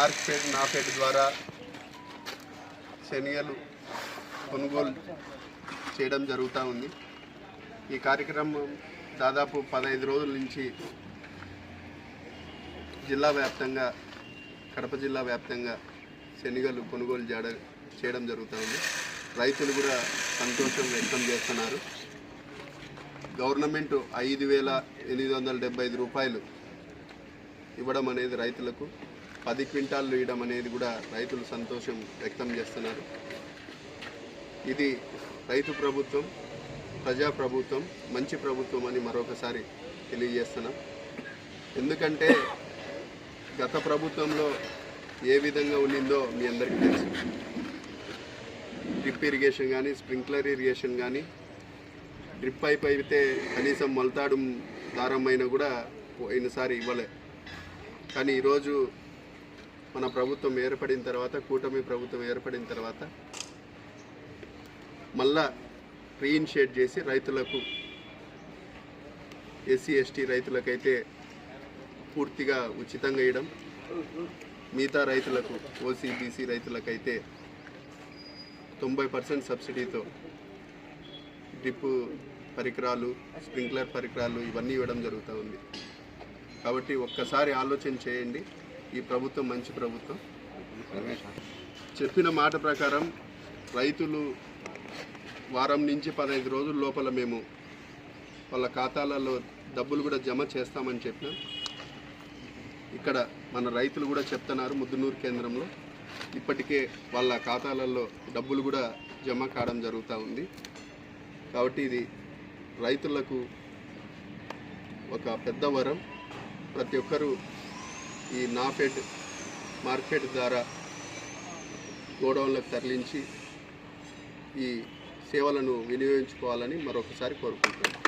Market NAFED ద్వారా శనగలు కొనుగోలు చేయడం జరుగుతూ ఉంది. ఈ కార్యక్రమం దాదాపు 15 రోజుల నుంచి జిల్లా వ్యాప్తంగా, కడప జిల్లా వ్యాప్తంగా శనగలు కొనుగోలు చేయడం జరుగుతుంది. రైతులు కూడా సంతోషం వ్యక్తం చేస్తున్నారు. గవర్నమెంట్ 5,875 రూపాయలు ఇవ్వడం అనేది రైతులకు, 10 క్వింటాళ్ళు ఇవ్వడం అనేది కూడా రైతులు సంతోషం వ్యక్తం చేస్తున్నారు. ఇది రైతు ప్రభుత్వం, ప్రజాప్రభుత్వం, మంచి ప్రభుత్వం అని మరొకసారి తెలియజేస్తున్నాం. ఎందుకంటే గత ప్రభుత్వంలో ఏ విధంగా ఉండిందో మీ అందరికీ తెలుసు. డ్రిప్ ఇరిగేషన్ కానీ, స్ప్రింక్లర్ ఇరిగేషన్ కానీ, డ్రిప్ పైప్ అయితే కనీసం మొలతాడు దారం అయినా కూడా పోయినసారి ఇవ్వలే. కానీ ఈరోజు మన ప్రభుత్వం ఏర్పడిన తర్వాత, కూటమి ప్రభుత్వం ఏర్పడిన తర్వాత మళ్ళా రీఇనిషియేట్ చేసి రైతులకు, ఎస్సీ ఎస్టీ రైతులకైతే పూర్తిగా ఉచితంగా ఇవ్వడం, మిగతా రైతులకు, ఓసీ బీసీ రైతులకైతే 90% సబ్సిడీతో డ్రిప్ పరికరాలు, స్ప్రింక్లర్ పరికరాలు ఇవన్నీ ఇవ్వడం జరుగుతూ ఉంది. కాబట్టి ఒక్కసారి ఆలోచన చేయండి. ఈ ప్రభుత్వం మంచి ప్రభుత్వం. చెప్పిన మాట ప్రకారం రైతులు వారం నుంచి 15 రోజుల లోపల మేము వాళ్ళ ఖాతాలలో డబ్బులు కూడా జమ చేస్తామని చెప్పినాం. ఇక్కడ మన రైతులు కూడా చెప్తున్నారు, ముద్దునూరు కేంద్రంలో ఇప్పటికే వాళ్ళ ఖాతాలలో డబ్బులు కూడా జమ కావడం జరుగుతూ ఉంది. కాబట్టి ఇది రైతులకు ఒక పెద్ద వరం. ప్రతి ఒక్కరూ ఈ నాఫెడ్ మార్కెట్ ద్వారా గోడౌన్లకు తరలించి ఈ సేవలను వినియోగించుకోవాలని మరొకసారి కోరుకుంటున్నాను.